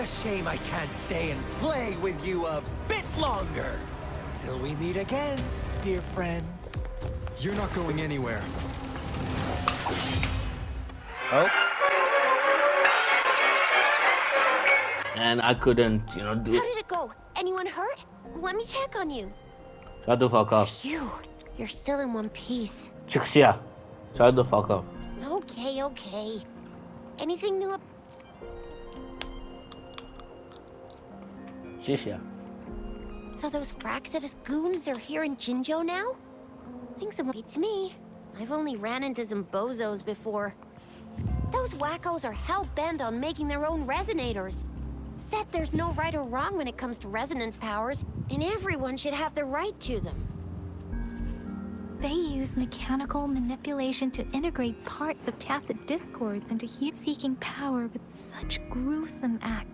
a shame I can't stay and play with you a bit longer. Till we meet again, dear friends. You're not going anywhere. Oh. And I couldn't, do How did it go? Anyone hurt? Let me check on you. Shut the fuck up. Phew, you're still in one piece. Chixia. Shut the fuck up. Okay. Anything new? Chixia. So those Fraxidus goons are here in Jinzhou now? Thinks it beats me. I've only ran into some bozos before. Those wackos are hell-bent on making their own resonators. Said there's no right or wrong when it comes to resonance powers, and everyone should have the right to them. They use mechanical manipulation to integrate parts of tacit discords into seeking power with such gruesome acts.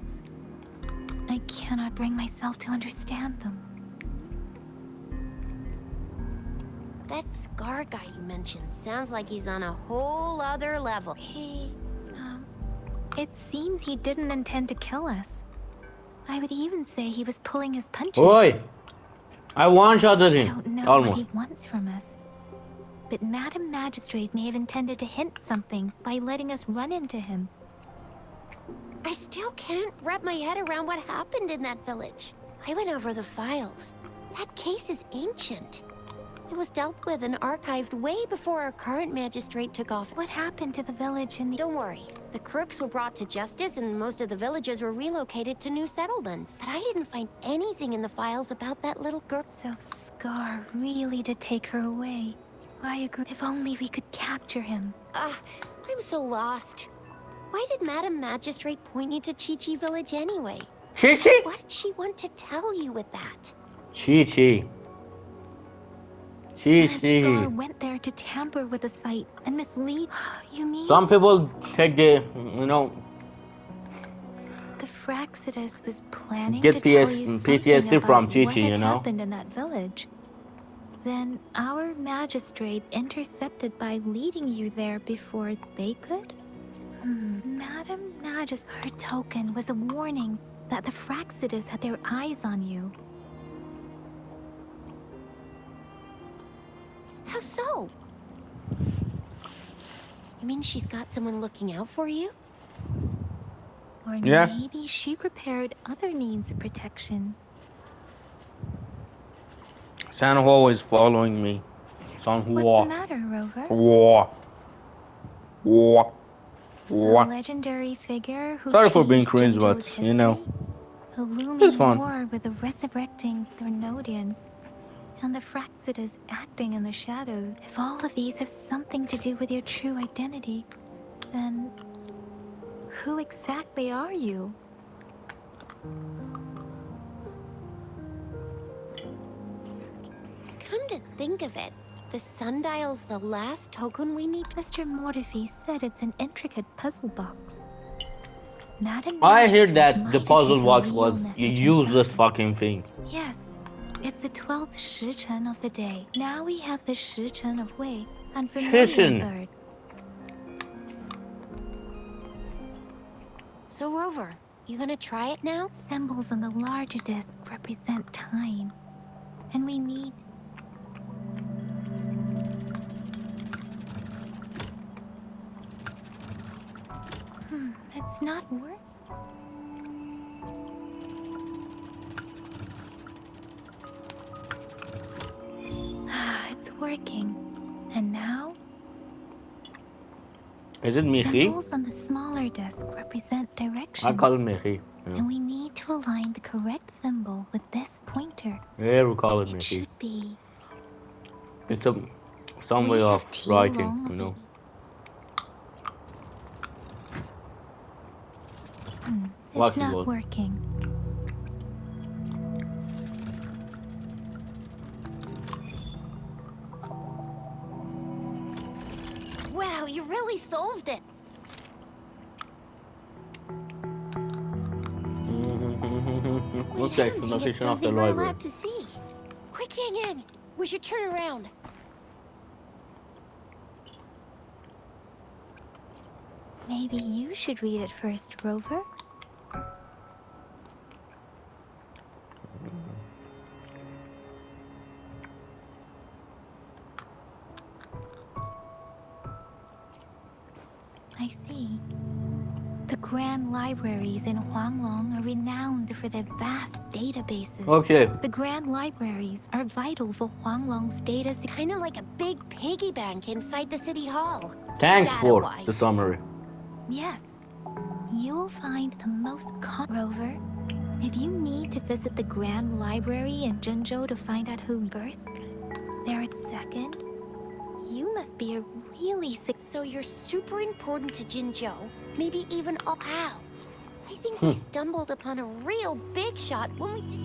I cannot bring myself to understand them. That Scar guy you mentioned sounds like he's on a whole other level. It seems he didn't intend to kill us. I would even say he was pulling his punches. Oi! I one-shotted him. I don't know Almost. what he wants from us. But Madam Magistrate may have intended to hint something by letting us run into him. I still can't wrap my head around what happened in that village. I went over the files. That case is ancient. It was dealt with and archived way before our current magistrate took off. What happened to the village in the... Don't worry. The crooks were brought to justice and most of the villagers were relocated to new settlements. But I didn't find anything in the files about that little girl. So Scar really did take her away. I agree. If only we could capture him. I'm so lost. Why did Madam Magistrate point you to Chi-Chi village anyway? Chi-Chi? What did she want to tell you with that? Chi-Chi. Scar went there to tamper with the site and mislead. You mean? Some people take the, The Fraxidus was planning get to tell you something PTSD about from what Chi-Chi, had happened in that village. Then our magistrate intercepted by leading you there before they could? Madam Magistrate, her token was a warning that the Fraxidus had their eyes on you. How so? You mean she's got someone looking out for you? Or Yeah. maybe she prepared other means of protection. Sanhua is following me. What's the Sanhua. matter, Rover? War. The legendary figure who Sorry for being changed cringe, but, Jinzhou's history? A it's looming fun. war with the resurrecting Threnodian and the Fraxidus acting in the shadows. If all of these have something to do with your true identity, then who exactly are you? Come to think of it, the sundial's the last token we need to... Mr. Mortefi said it's an intricate puzzle box. Madam I heard Magistrate that the might have puzzle hidden a box real was a message useless inside. fucking thing. Yes, it's the 12th Shichen of the day. Now we have the Shichen of Wei and Vermilion Shichen. Bird. So Rover, you gonna try it now? Symbols on the larger disc represent time. And we need... it's not working. It's working. And now? Is it Michi? Symbols on the smaller disc represent direction. I call it Michi. And we need to align the correct symbol with this pointer. Yeah, we call it It Michi. should be... It's some way of writing, you know. It's not working. Wow, you really solved it! Wait, Okay, I don't think it's location of the something we're library. allowed to see. Quick, Yang Yang! We should turn around. Maybe you should read it first, Rover? I see. The grand libraries in Huanglong are renowned for their vast databases. Okay. The grand libraries are vital for Huanglong's data. Kind of like a big piggy bank inside the city hall. Thanks for Data-wise. the summary. Yes. You'll find the most Rover, if you need to visit the Grand Library in Jinzhou to find out who first, they're at second, you must be a really So you're super important to Jinzhou. Maybe even Wow. I think we stumbled upon a real big shot when we did.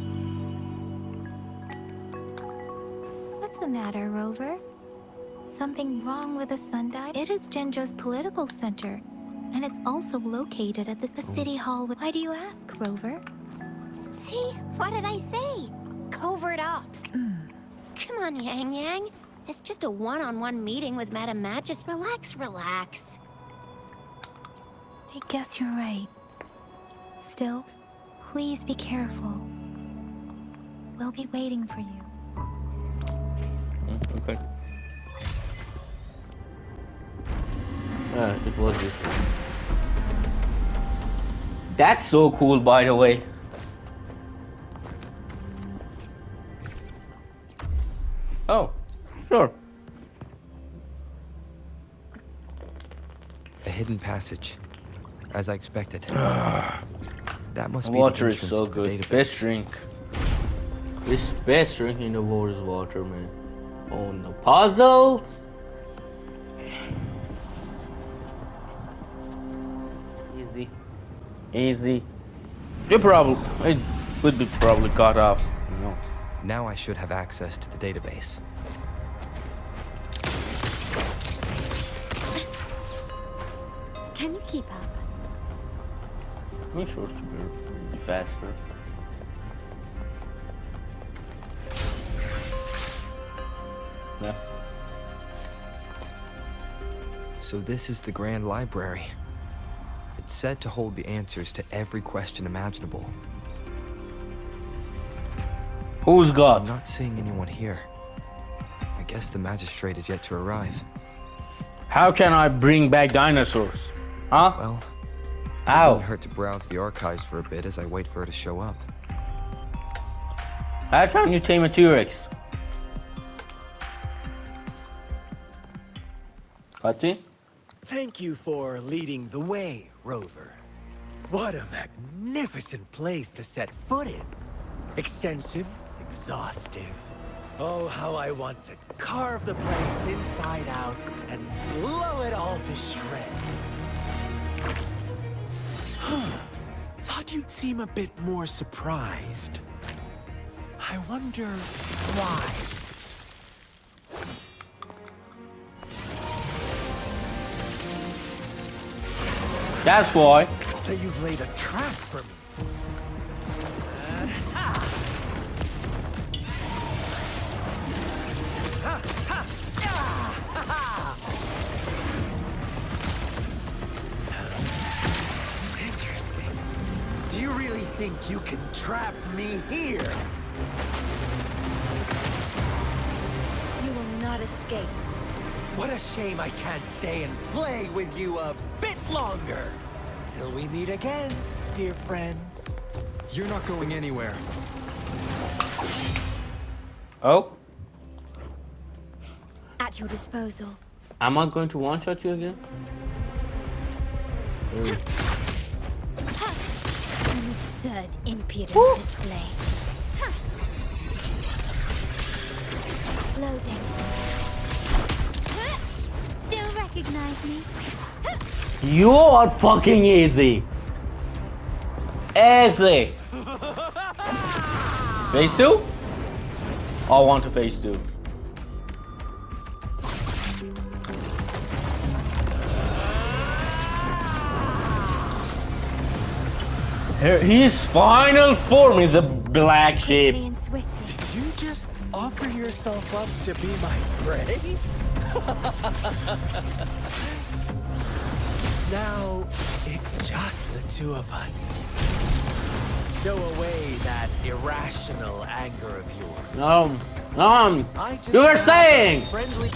What's the matter, Rover? Something wrong with the sundial? It is Jinzhou's political center, and it's also located at the city hall. Why do you ask, Rover? See? What did I say? Covert ops. Come on, Yang Yang. It's just a one-on-one meeting with Madam Magistrate. Relax, relax. I guess you're right. Still, please be careful. We'll be waiting for you. Okay. It was this. That's so cool, by the way. Oh, sure. A hidden passage, as I expected. That must be Water the is entrance so to the good. database. Best drink. This best drink in the world is water, man. Oh no. Puzzles? Easy. Easy. It would be probably cut off, you know. Now I should have access to the database. Can you keep up? I'm sure to be faster. Yeah. So this is the Grand Library. It's said to hold the answers to every question imaginable. Who's I'm got? not seeing anyone here. I guess the magistrate is yet to arrive. How can I bring back dinosaurs? Huh? Well, it How? wouldn't hurt to browse the archives for a bit as I wait for her to show up. How can you tame a T-Rex? Kati? Thank you for leading the way, Rover. What a magnificent place to set foot in. Extensive, exhaustive. Oh, how I want to carve the place inside out and blow it all to shreds. Thought you'd seem a bit more surprised. I wonder why. That's why. So you've laid a trap for me. Interesting. Do you really think you can trap me here? You will not escape. What a shame I can't stay and play with you a bit longer. Till we meet again, dear friends. You're not going anywhere. Oh? At your disposal. Am I going to one-shot you again? An absurd, impudent display. Loading. Still recognize me? You are fucking easy. Easy. Phase 2? I want to phase 2. His final form is a black sheep. Quickly and swiftly. Did you just offer yourself up to be my prey? Now, it's just the two of us. Stow away that irrational anger of yours. No. I just You were have a saying! friendly...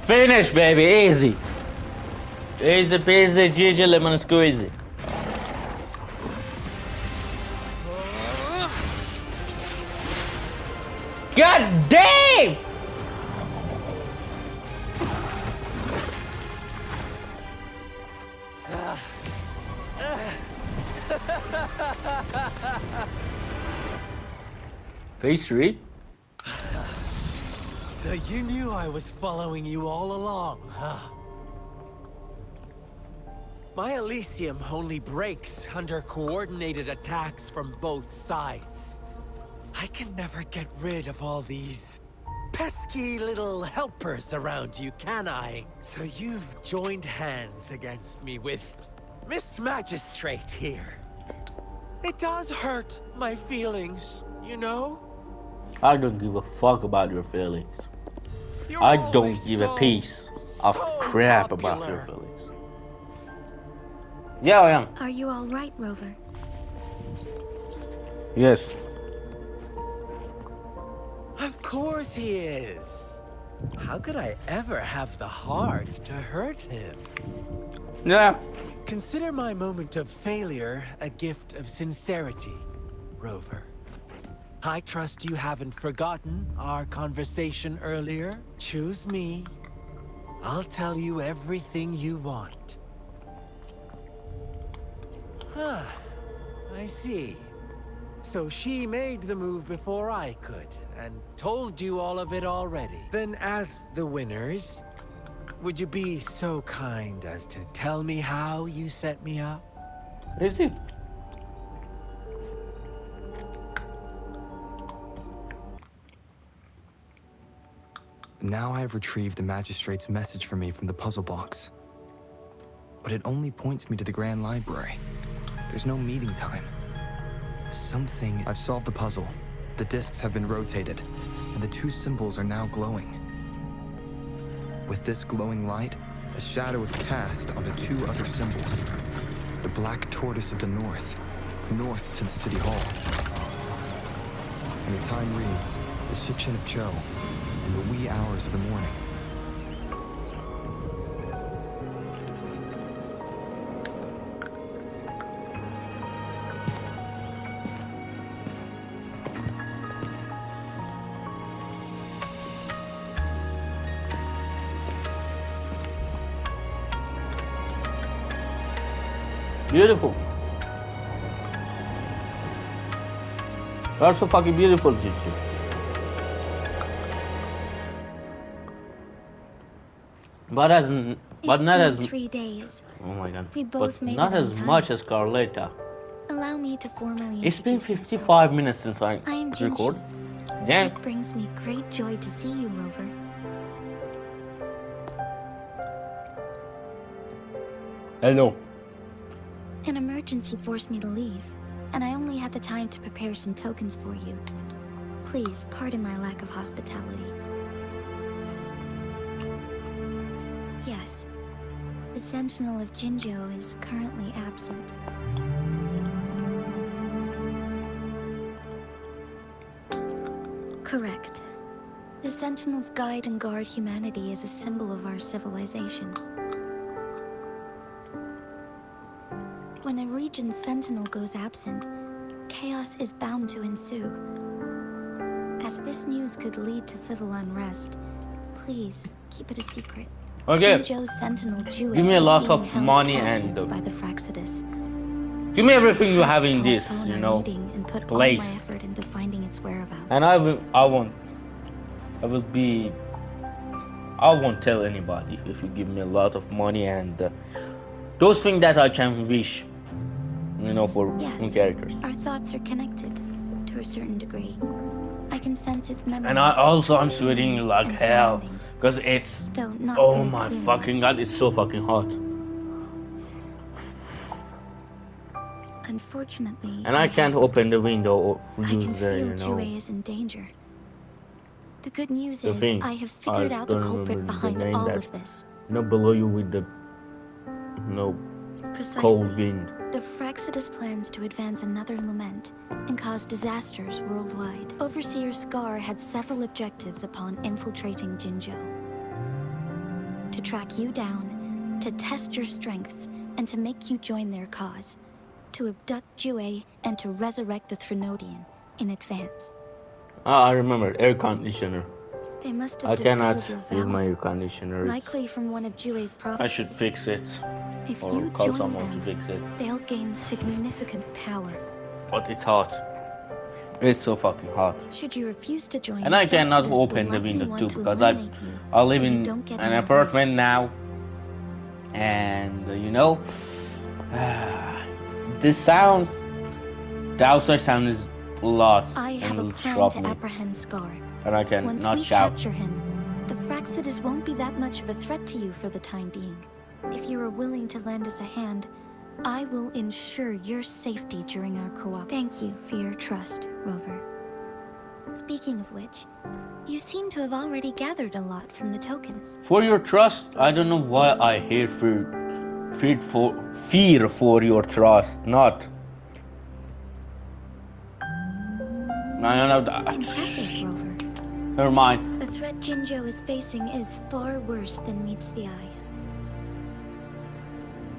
Finish, baby, easy. Easy peasy, GG lemon squeezy. God damn! Phase 3? So you knew I was following you all along, huh? My Elysium only breaks under coordinated attacks from both sides. I can never get rid of all these pesky little helpers around you, can I? So you've joined hands against me with Miss Magistrate here. It does hurt my feelings, you know? I don't give a fuck about your feelings. You're I don't always give a so, piece of so crap about your popular. feelings. Yeah, I am. Are you all right, Rover? Yes. Of course he is. How could I ever have the heart to hurt him? Yeah. Consider my moment of failure a gift of sincerity, Rover. I trust you haven't forgotten our conversation earlier. Choose me. I'll tell you everything you want. Huh. I see. So she made the move before I could, and told you all of it already. Then as the winners, would you be so kind as to tell me how you set me up? Is it? Now I have retrieved the Magistrate's message for me from the puzzle box. But it only points me to the Grand Library. There's no meeting time. I've solved the puzzle. The discs have been rotated, and the two symbols are now glowing. With this glowing light, a shadow is cast onto two other symbols. The Black Tortoise of the North, north to the City Hall. And the time reads, the Shikshin of Cho, in the wee hours of the morning. Beautiful. That's so fucking beautiful, Gigi. But not been as 3 days. oh my god. We both But made not it on as time. much as Carletta. Allow me to formally It's been introduce 55 myself. minutes since I I am record. Jinshi. Yeah. It brings me great joy to see you, Rover. Hello. An emergency forced me to leave, and I only had the time to prepare some tokens for you. Please pardon my lack of hospitality. Yes, the Sentinel of Jinzhou is currently absent. Correct. The Sentinels guide and guard humanity as a symbol of our civilization. When a region's sentinel goes absent, chaos is bound to ensue. As this news could lead to civil unrest, please keep it a secret. Okay. Jinzhou's sentinel Jue Give me a is lot being of held money captive and by the Fraxidus. give me everything you I had have to in this, postpone you our know. meeting and put place. all my effort into finding its whereabouts. And I won't tell anybody if you give me a lot of money and those things that I can wish, you know, for Yes, characters. our thoughts are connected to a certain degree. I can sense his memories. And I'm sweating feelings, like and hell surroundings, because it's though not oh very my clearly. fucking god, it's so fucking hot. Unfortunately, And I can't have- open the window or I can use the, feel you Jue know. is in danger. The good news The is thing, I have figured I out the don't culprit remember the behind name all that- of this. Below you with the cold Precisely. wind. The Fraxidus plans to advance another lament and cause disasters worldwide. Overseer Scar had several objectives upon infiltrating Jinzhou. To track you down to test your strengths and to make you join their cause, to abduct Jue and to resurrect the Threnodian in advance. Ah, I remember, air conditioner. They must have I cannot discovered your use my value, air conditioner. likely from one of Jue's prophecies. I should fix it. If Or you call join someone them, to fix it. they'll gain significant power. But it's hot. It's so fucking hot. Should you refuse to join, And I cannot Fraccidus will open the likely window want too to because eliminate you, I live so you in don't get an in their way. apartment now. And you know, this sound, the outside sound is a lot. I have and a will plan drop to me. apprehend Scar. And I can Once not we shout. capture him, the Fraccidus won't be that much of a threat to you for the time being. If you are willing to lend us a hand, I will ensure your safety during our co-op. Thank you for your trust, Rover. Speaking of which, you seem to have already gathered a lot from the tokens. For your trust, I don't know why I hate fear for your trust, not. I don't know that. Impressive, Rover. Never mind. The threat Jinzhou is facing is far worse than meets the eye.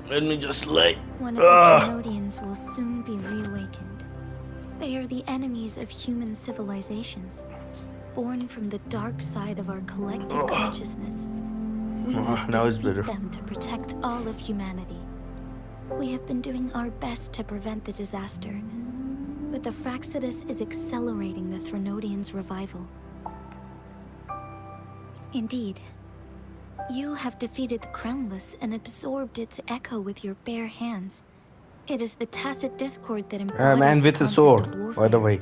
Let me just lay. One of the Threnodians will soon be reawakened. They are the enemies of human civilizations, born from the dark side of our collective consciousness. We must now it's defeat better. them to protect all of humanity. We have been doing our best to prevent the disaster, but the Fraccidus is accelerating the Threnodians' revival. Indeed, you have defeated the Crownless and absorbed its echo with your bare hands. It is the tacit discord that embodies Man the with a concept sword, of warfare. by the way.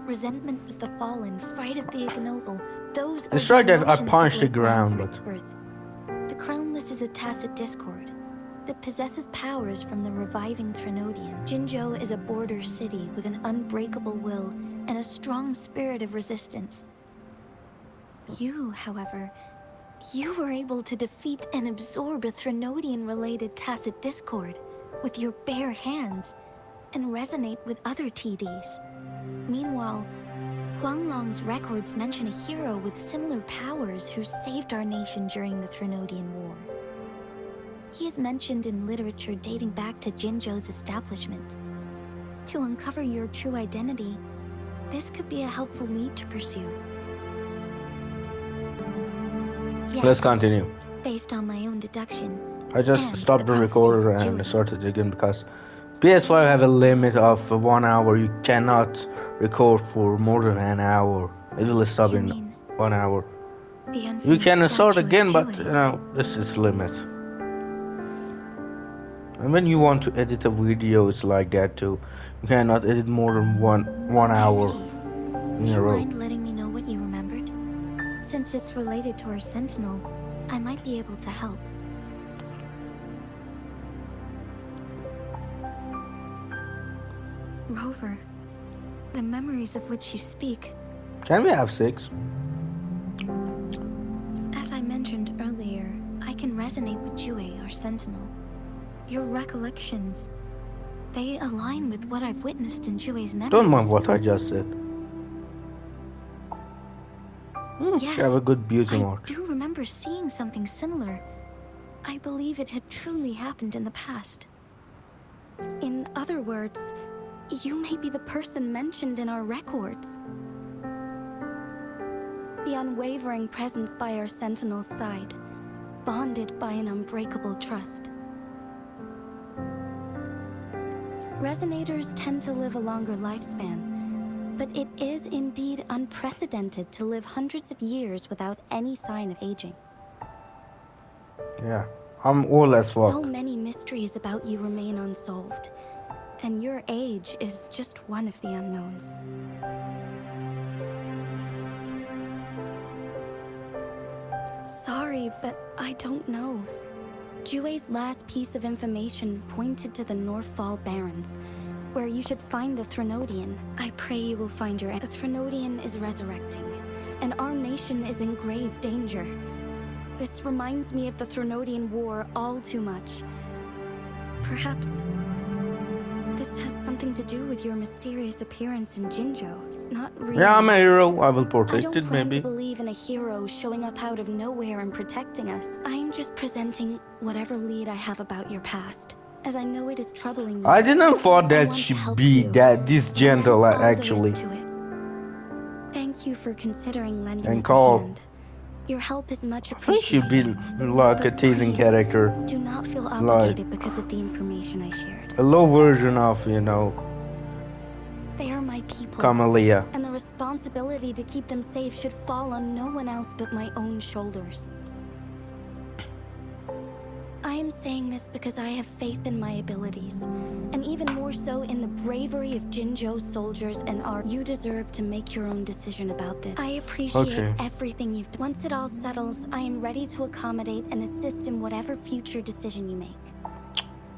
Resentment of the fallen, fright of the ignoble, those are It's right the that I emotions punched lay the ground, for its but- birth. The Crownless is a tacit discord that possesses powers from the reviving Threnodian. Jinzhou is a border city with an unbreakable will and a strong spirit of resistance. You, however, you were able to defeat and absorb a Threnodian-related tacit discord with your bare hands and resonate with other TDs. Meanwhile, Huanglong's records mention a hero with similar powers who saved our nation during the Threnodian War. He is mentioned in literature dating back to Jinzhou's establishment. To uncover your true identity, this could be a helpful lead to pursue. Yes, Let's continue. based on my own deduction. I just and stopped the prophecies recorder of and Jewel. started again because PS5 have a limit of 1 hour. You cannot record for more than an hour. It will stop You in mean 1 hour. the You unfinished can start statue of again, but Jewel? this is limit. And when you want to edit a video, it's like that too. You cannot edit more than one I hour see. in Do a you row. mind letting me know what you remembered? Since it's related to our Sentinel, I might be able to help. Rover, the memories of which you speak, Can we have 6? as I mentioned earlier, I can resonate with Jue, our Sentinel. Your recollections, they align with what I've witnessed in Jue's memories. Don't mind what I just said. Yes, You have a good beauty I mark. do remember seeing something similar. I believe it had truly happened in the past. In other words, you may be the person mentioned in our records. The unwavering presence by our Sentinel's side, bonded by an unbreakable trust. Resonators tend to live a longer lifespan, but it is indeed unprecedented to live hundreds of years without any sign of aging. Yeah, I'm old as So fuck. many mysteries about you remain unsolved, and your age is just one of the unknowns. Sorry, but I don't know. Jue's last piece of information pointed to the Northfall Barrens, where you should find the Threnodian. I pray you will find your... The Threnodian is resurrecting, and our nation is in grave danger. This reminds me of the Threnodian War all too much. Perhaps this has something something to do with your mysterious appearance in Jinjo. Not really. Yeah, I'm a hero. I will I protect don't it, plan maybe. to believe in a hero showing up out of nowhere and protecting us. I'm just presenting whatever lead I have about your past, as I know it is troubling you. I didn't thought I that want to she'd help be you, this and gentle, that is all actually. there is to it. Thank you for considering lending And us a Cole. hand. Your help is much I think she'd appreciated. be like a But teasing please, character. do not feel Like obligated because of the information I shared. a low version of, They are my people. Camellia. And the responsibility to keep them safe should fall on no one else but my own shoulders. I am saying this because I have faith in my abilities, and even more so in the bravery of Jinjo soldiers and our. You deserve to make your own decision about this. I appreciate everything you've done. Once it all settles, I am ready to accommodate and assist in whatever future decision you make.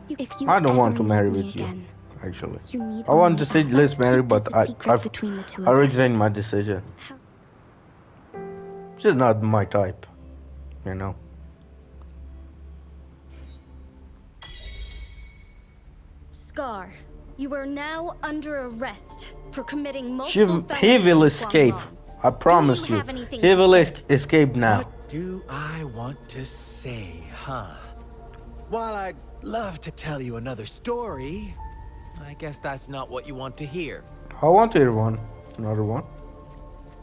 If you I don't want ever to marry need me with you, again, actually. you need I want to only say ask. let's Let's marry, keep but this a secret between the two I of us. resign my decision. How- She's not my type, Scar, you are now under arrest for committing He multiple will felonies in escape. Guangdong. I promise you. have anything He to will say? escape now. What do I want to say, huh? While I'd love to tell you another story, I guess that's not what you want to hear. I want to hear one. Another one.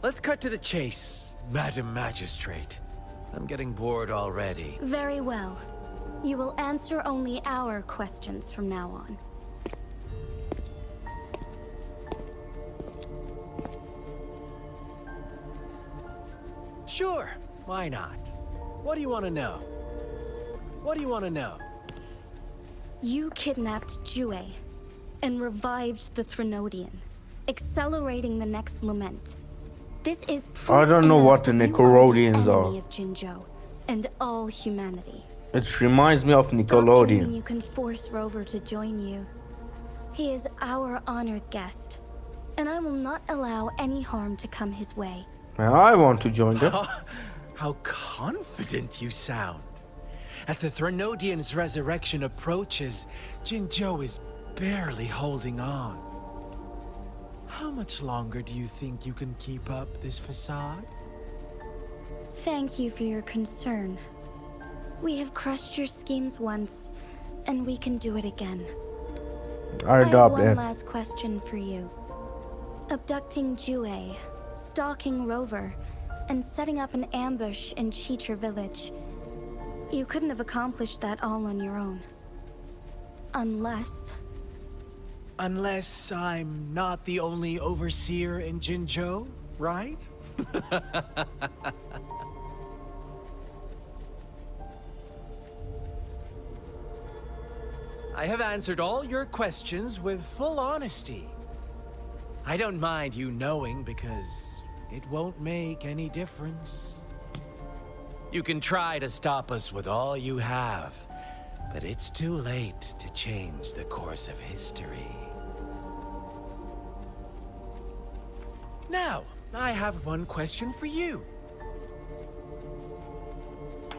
Let's cut to the chase, Madam Magistrate. I'm getting bored already. Very well. You will answer only our questions from now on. Sure, why not? What do you want to know? What do you want to know? You kidnapped Jue and revived the Threnodian, accelerating the next lament. This is proof I don't know enough what the that you Nickelodeons the are. enemy of Jinjo and all humanity. It reminds me of Stop dreaming Nickelodeon. you can force Rover to join you. He is our honored guest, and I will not allow any harm to come his way. I want to join them. How confident you sound. As the Threnodian's resurrection approaches, Jinjo is barely holding on. How much longer do you think you can keep up this facade? Thank you for your concern. We have crushed your schemes once, and we can do it again. I I have adopt one it. last question for you. Abducting Jue, stalking Rover, and setting up an ambush in Cheecher village. You couldn't have accomplished that all on your own. Unless... Unless I'm not the only overseer in Jinjo, right? I have answered all your questions with full honesty. I don't mind you knowing because it won't make any difference. You can try to stop us with all you have, but it's too late to change the course of history. Now, I have one question for you.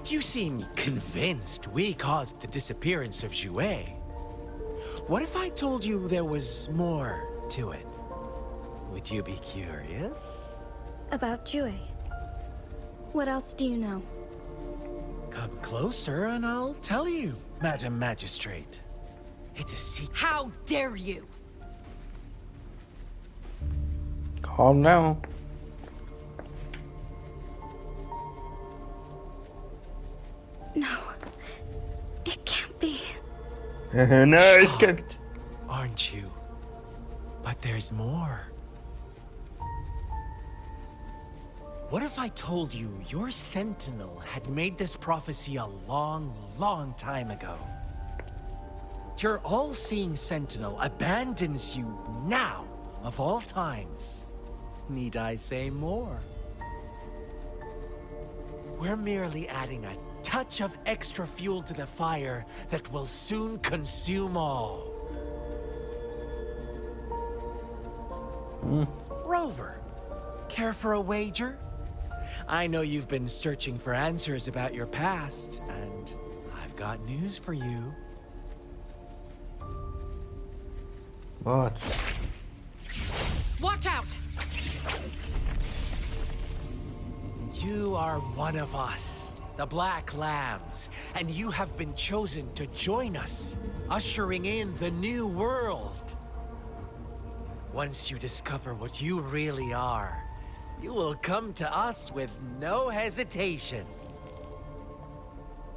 You seem convinced we caused the disappearance of Jue. What if I told you there was more to it? Would you be curious? About Jue. What else do you know? Come closer and I'll tell you, Madam Magistrate. It's a secret. How dare you? Calm down. No. It can't be. No, it's good. Shocked, aren't you? But there's more. What if I told you your sentinel had made this prophecy a long, long time ago? Your all-seeing sentinel abandons you now, of all times. Need I say more? We're merely adding a touch of extra fuel to the fire that will soon consume all. Rover, care for a wager? I know you've been searching for answers about your past, and I've got news for you. What? Watch out! You are one of us, the Black Lambs, and you have been chosen to join us, ushering in the new world. Once you discover what you really are, you will come to us with no hesitation.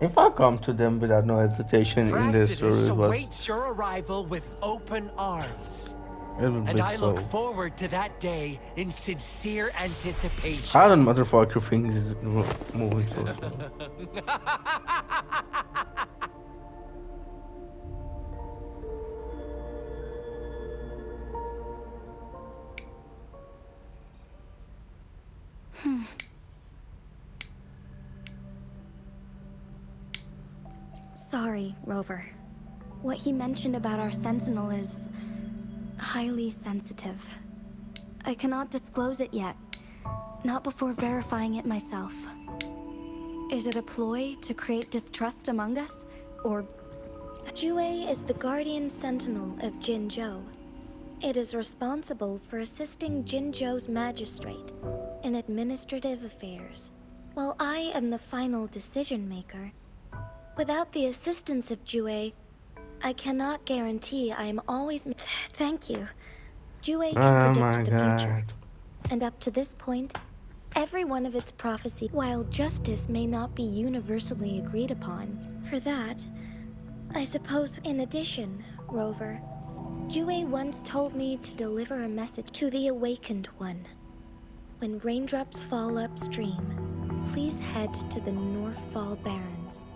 If I come to them without no hesitation in this story, Fraxidus it was awaits your arrival with open arms. it would And be I look so. forward to that day in sincere anticipation. How the motherfucker things is moving so slow? Sorry, Rover. What he mentioned about our sentinel is highly sensitive. I cannot disclose it yet, not before verifying it myself. Is it a ploy to create distrust among us, or... Jue is the guardian sentinel of Jinzhou. It is responsible for assisting Jinzhou's magistrate in administrative affairs, while I am the final decision maker. Without the assistance of Jue, I cannot guarantee I am always... Thank you. Jue can Oh predict my the future. god. And up to this point, every one of its prophecies, while justice may not be universally agreed upon, for that, I suppose in addition, Rover, Jue once told me to deliver a message to the Awakened One. When raindrops fall upstream, please head to the Northfall Barrens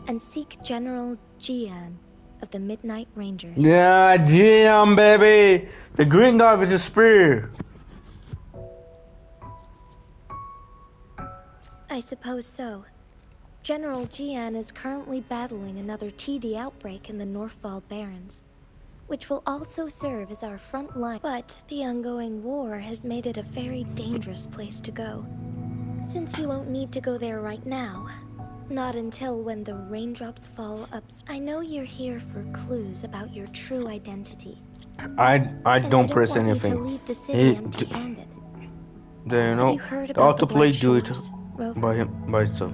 and seek General Jian of the Midnight Rangers. Yeah, GM baby! The green guy with the spear! I suppose so. General Jian is currently battling another TD outbreak in the Northfall Barrens, which will also serve as our front line. But the ongoing war has made it a very dangerous place to go. Since you won't need to go there right now, not until when the raindrops fall up. I know you're here for clues about your true identity. I And don't press want you to anything. leave the city It- empty-handed. There, you Have know, you heard the about the autoplay Black do it Shores, Rover? by itself.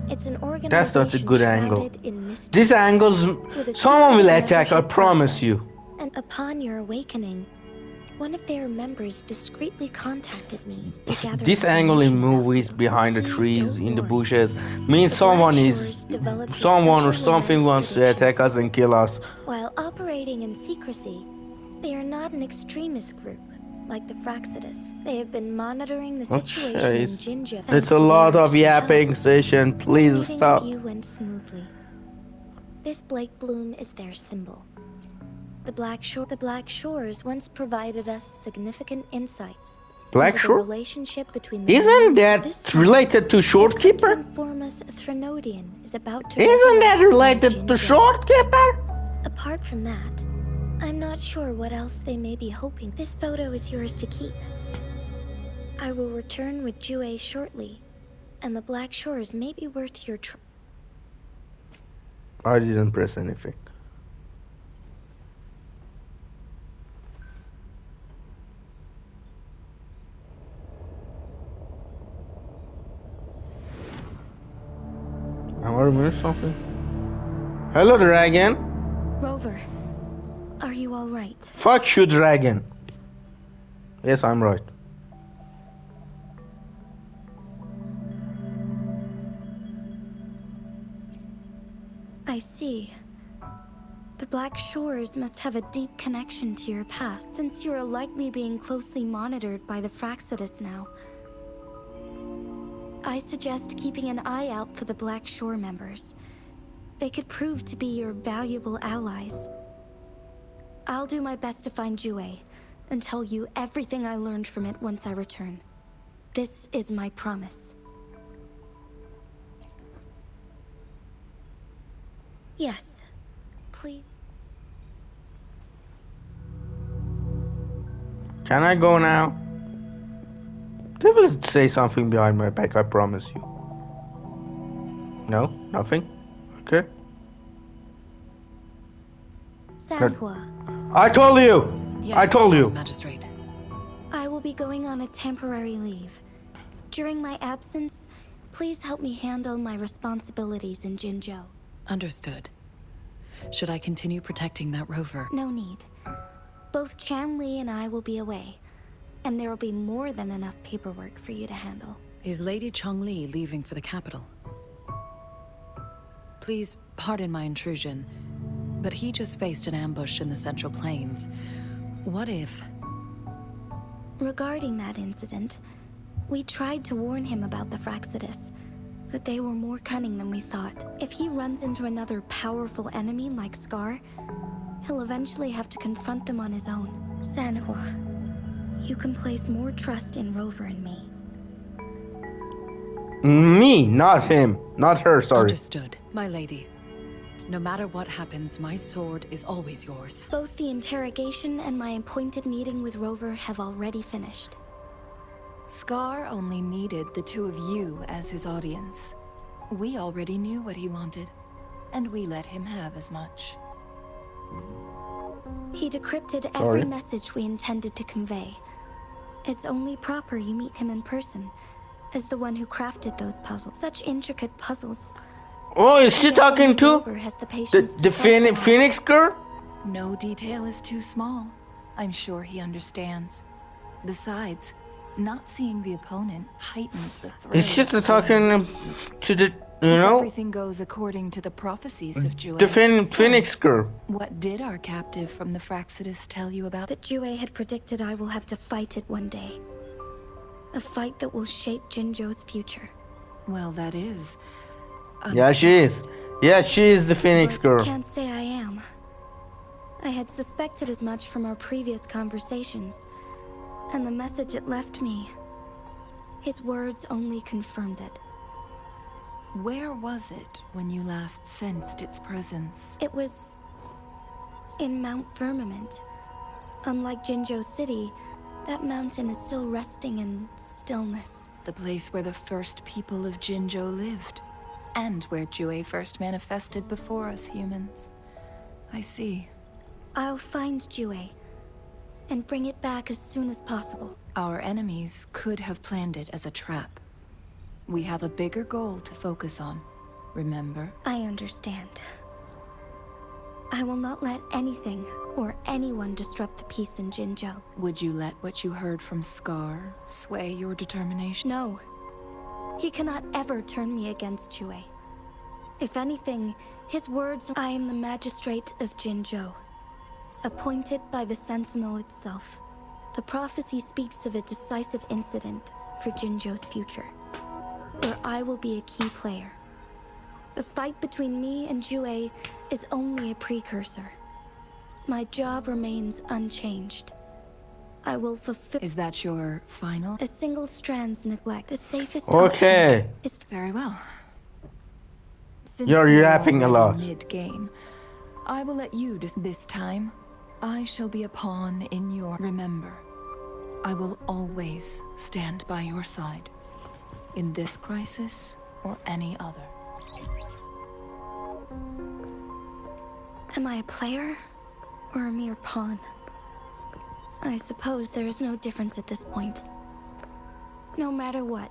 It's an That's organization not a good angle. shrouded in mystery. This angle's... With a Someone will secret attack, I membership promise process. you. And upon your awakening, one of their members discreetly contacted me to gather This angle in information about movies you. behind the Please trees, don't in the worry. bushes, means The someone Black is... Shores developed a Someone or special something lament wants to prediction attack us system. and kill us. While operating in secrecy, they are not an extremist group like the Fraxidus. They have been monitoring the situation in Jinzhou. It's a lot of yapping session. My Please meeting stop. with you went smoothly. This Blake Bloom is their symbol. The Black Shores once provided us significant insights Black into Shore? the relationship between the Isn't this that time, related to they've come to Shorekeeper? inform us a Threnodian is about to Isn't that resurrect related in to Jinzhou. Shorekeeper? Apart from that, I'm not sure what else they may be hoping. This photo is yours to keep. I will return with Jue shortly, and the Black Shores may be worth your I didn't press anything. Am I missing something? Hello, dragon. Rover, are you all right? Fuck you, dragon. Yes, I'm right. I see. The Black Shores must have a deep connection to your past, since you are likely being closely monitored by the Fraxidus now. I suggest keeping an eye out for the Black Shore members. They could prove to be your valuable allies. I'll do my best to find Jue and tell you everything I learned from it once I return. This is my promise. Yes. Please. Can I go now? They will say something behind my back, I promise you. No? Nothing? Okay. Sanhua, I told you! Yes, I told you! Magistrate. I will be going on a temporary leave. During my absence, please help me handle my responsibilities in Jinzhou. Understood. Should I continue protecting that rover? No need. Both Chan Li and I will be away, and there will be more than enough paperwork for you to handle. Is Lady Chongli leaving for the capital? Please pardon my intrusion, but he just faced an ambush in the Central Plains. What if... Regarding that incident, we tried to warn him about the Fraxidus, but they were more cunning than we thought. If he runs into another powerful enemy like Scar, he'll eventually have to confront them on his own. Sanhua, you can place more trust in Rover and me. Me, not him. Not her, sorry. Understood, my lady. No matter what happens, my sword is always yours. Both the interrogation and my appointed meeting with Rover have already finished. Scar only needed the two of you as his audience. We already knew what he wanted, and we let him have as much. He decrypted every message we intended to convey. It's only proper you meet him in person, as the one who crafted those puzzles. Such intricate puzzles. Oh, is she talking to Rover has the patience the to solve them all. Phoenix girl? No detail is too small. I'm sure he understands. Besides, not seeing the opponent heightens the thrill. Is she talking to the, you If know, everything goes according to the prophecies of Jue, the Phoenix girl? what did our captive from the Fraxidus tell you about? That Jue had predicted I will have to fight it one day. A fight that will shape Jinzhou's future. Well, that is... Yeah, she is. unexpected. Yeah, she is the Phoenix But girl. can't say I am. I had suspected as much from our previous conversations, and the message it left me. His words only confirmed it. Where was it when you last sensed its presence? It was in Mount Firmament. Unlike Jinzhou City, that mountain is still resting in stillness. The place where the first people of Jinzhou lived, and where Jue first manifested before us humans. I see. I'll find Jue and bring it back as soon as possible. Our enemies could have planned it as a trap. We have a bigger goal to focus on, remember? I understand. I will not let anything or anyone disrupt the peace in Jinzhou. Would you let what you heard from Scar sway your determination? No. He cannot ever turn me against Jue. If anything, his words, I am the magistrate of Jinzhou, appointed by the Sentinel itself. The prophecy speaks of a decisive incident for Jinzhou's future, where I will be a key player. The fight between me and Jue is only a precursor. My job remains unchanged. I will fulfill... Is that your final? A single strand's neglect. The safest Okay. option is... Very well. Since You're we are yapping a already lot. mid-game, I will let you this time. I shall be a pawn in your... Remember, I will always stand by your side. In this crisis, or any other. Am I a player or a mere pawn? I suppose there is no difference at this point. No matter what,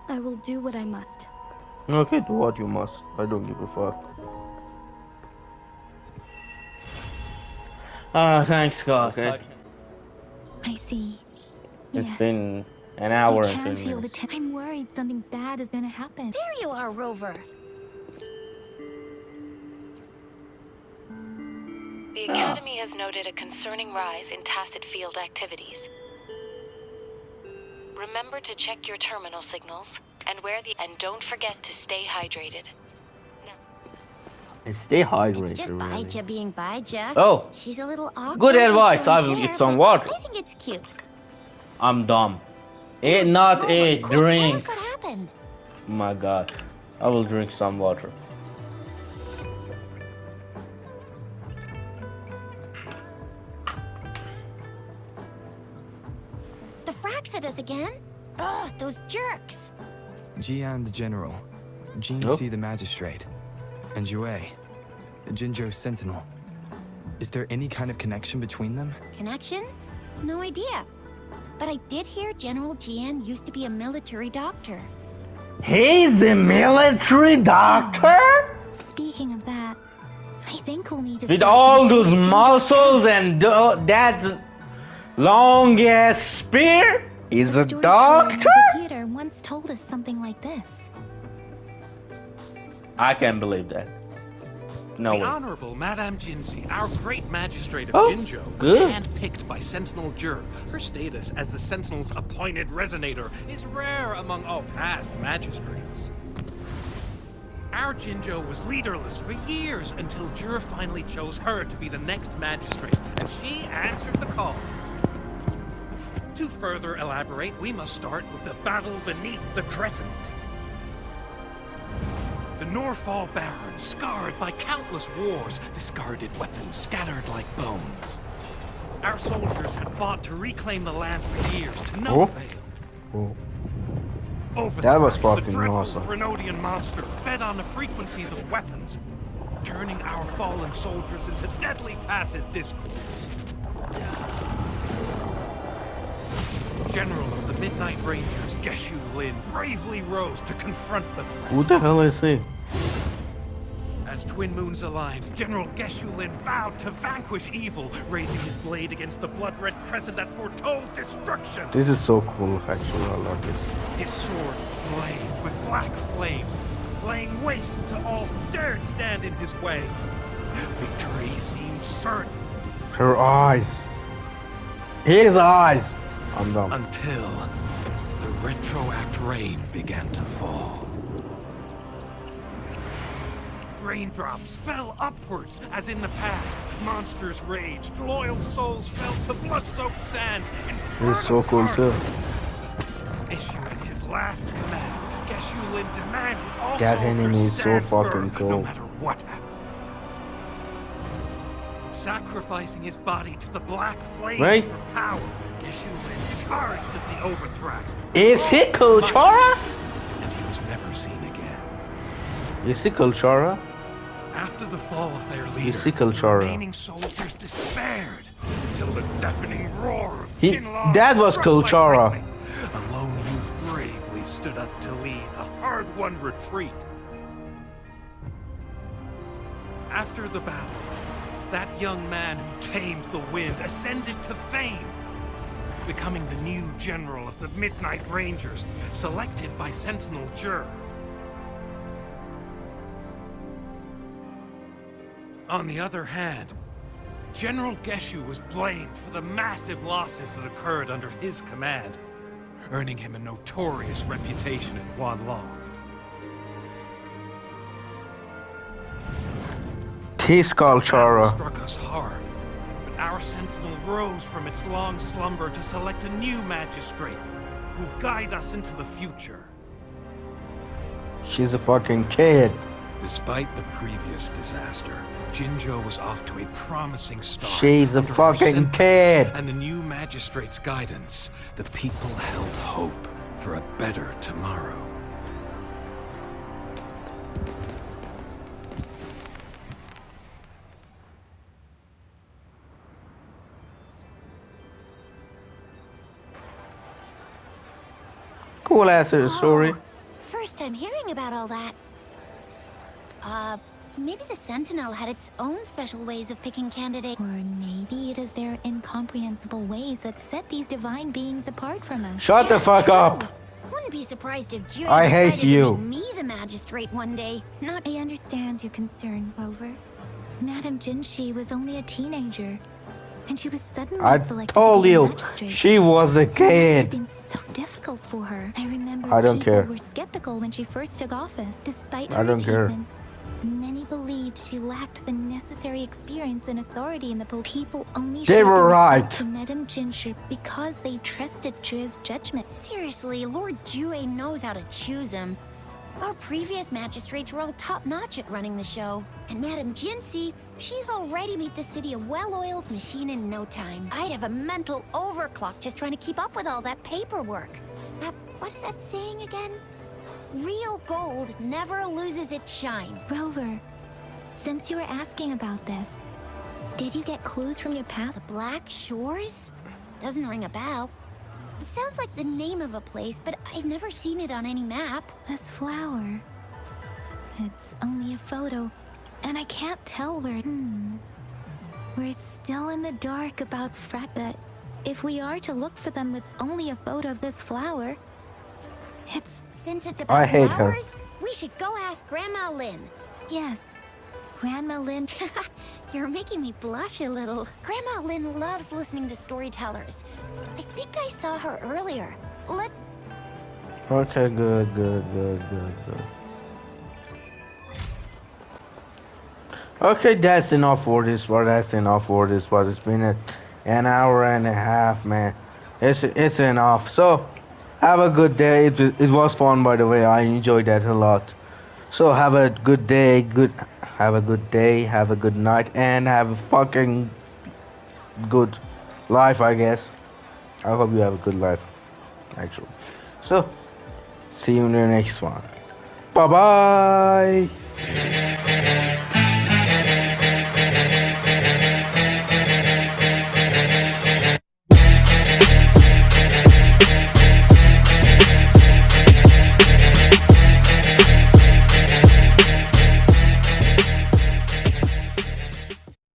I will do what I must. Okay, do what you must. I don't give a fuck. Thanks, Scott. Okay. I see. It's Yes. been an hour I and can 10 feel the minutes. I'm worried something bad is gonna happen. There you are, Rover. The Academy has noted a concerning rise in tacit field activities. Remember to check your terminal signals and don't forget to stay hydrated. And stay hydrated. It's just really. Baija being Baija. Oh, She's a little awkward. good and advice. showing I will care, get some but water. I think it's cute. I'm dumb. It's Anyway, not Rover, a quick, Tell drink. us what happened. My God, I will drink some water. The Fraxidus again? Ugh, those jerks. Jian the General, Jin Yup. Si the Magistrate, and Jue, the Jinzhou Sentinel. Is there any kind of connection between them? Connection? No idea. But I did hear General Jian used to be a military doctor. He's a military doctor? Speaking of that, I think we'll need to With start all looking those at Jinjo's muscles past. and that long ass spear? He's a Storyteller in doctor? the theater once told us something like this. I can't believe that. No The way. Honorable Madame Jinzi, our great magistrate of Oh, Jinzhou, was good. handpicked by Sentinel Jur. Her status as the Sentinel's appointed resonator is rare among all past magistrates. Our Jinzhou was leaderless for years until Jur finally chose her to be the next magistrate, and she answered the call. To further elaborate, we must start with the battle beneath the Crescent. The Norfall Barons, scarred by countless wars, discarded weapons scattered like bones. Our soldiers had fought to reclaim the land for years, to no Oh. avail. Oh. Overthrown, That was the fucking dreadful awesome. Threnodian monster fed on the frequencies of weapons, turning our fallen soldiers into deadly tacit discords. General of the Midnight Rangers, Geshu Lin, bravely rose to confront the threat. Who the hell is he? As Twin Moons aligned, General Geshu Lin vowed to vanquish evil, raising his blade against the blood-red crescent that foretold destruction. This is so cool, actually. I like this. His sword blazed with black flames, laying waste to all who dared stand in his way. Victory seemed certain. Her eyes. His eyes. I'm done. Until the retroact rain began to fall. Raindrops fell upwards, as in the past. Monsters raged, loyal souls fell to blood-soaked sands. This is so cool too. Issuing his last command, Geshu Lin demanded all That soldiers enemy is so stand fucking firm, cool. no matter what happened. Sacrificing his body to the black flames Right. for power, Geshu Lin charged at the Overthrax. Is he Kulchara? And he was never seen again. Is he Kulchara? After the fall of their leader, he the Kulchara? remaining soldiers despaired until the deafening roar of He- Jinlong that was struck like Kulchara. lightning. A lone youth bravely stood up to lead a hard-won retreat. After the battle, that young man who tamed the wind ascended to fame, becoming the new general of the Midnight Rangers, selected by Sentinel Jur. On the other hand, General Geshu was blamed for the massive losses that occurred under his command, earning him a notorious reputation in Guanlong. He's Kulchara. Struck us hard, but our sentinel rose from its long slumber to select a new magistrate who guide us into the future. She's a fucking kid. Despite the previous disaster, Jinzhou was off to a promising start. She's a Under her fucking sentinel kid. And the new magistrate's guidance, the people held hope for a better tomorrow. Cool ass story. First time hearing about all that. Maybe the Sentinel had its own special ways of picking candidates. Or maybe it is their incomprehensible ways that set these divine beings apart from us. Shut the fuck up. Wouldn't be surprised if Judy I hate decided you. to make me the magistrate one day. Not I understand your concern, Rover. Madame Jinshi was only a teenager, and she was suddenly I selected told to be a you, magistrate. she was a It must have kid. been so difficult for her. I remember I don't people care. were skeptical when she first took office. Despite I her don't care. achievements, many believed she lacked the necessary experience and authority in the people only They showed were the respect right. to Madame Jinshi because they trusted Jue's judgment. seriously, Lord Jue knows how to choose him. Our previous magistrates were all top-notch at running the show. And Madame Jinsi, she's already made the city a well-oiled machine in no time. I'd have a mental overclock just trying to keep up with all that paperwork. What is that saying again? Real gold never loses its shine. Rover, since you were asking about this, Did you get clues from your path? The Black Shores? Doesn't ring a bell. Sounds like the name of a place, but I've never seen it on any map. This flower. It's only a photo, and I can't tell where. We're still in the dark about but if we are to look for them with only a photo of this flower, Since it's I about hate her. flowers, we should go ask Grandma Lynn. yes, Grandma Lynn. You're making me blush a little. Grandma Lynn loves listening to storytellers. I think I saw her earlier. Okay, good. Okay, that's enough for this part. It's been an hour and a half, man. It's enough. So, have a good day. It was fun, by the way. I enjoyed that a lot. So, have a good day. Have a good day. Have a good night, and have a fucking good life, I guess. I hope you have a good life, actually. So, see you in the next one. Bye bye.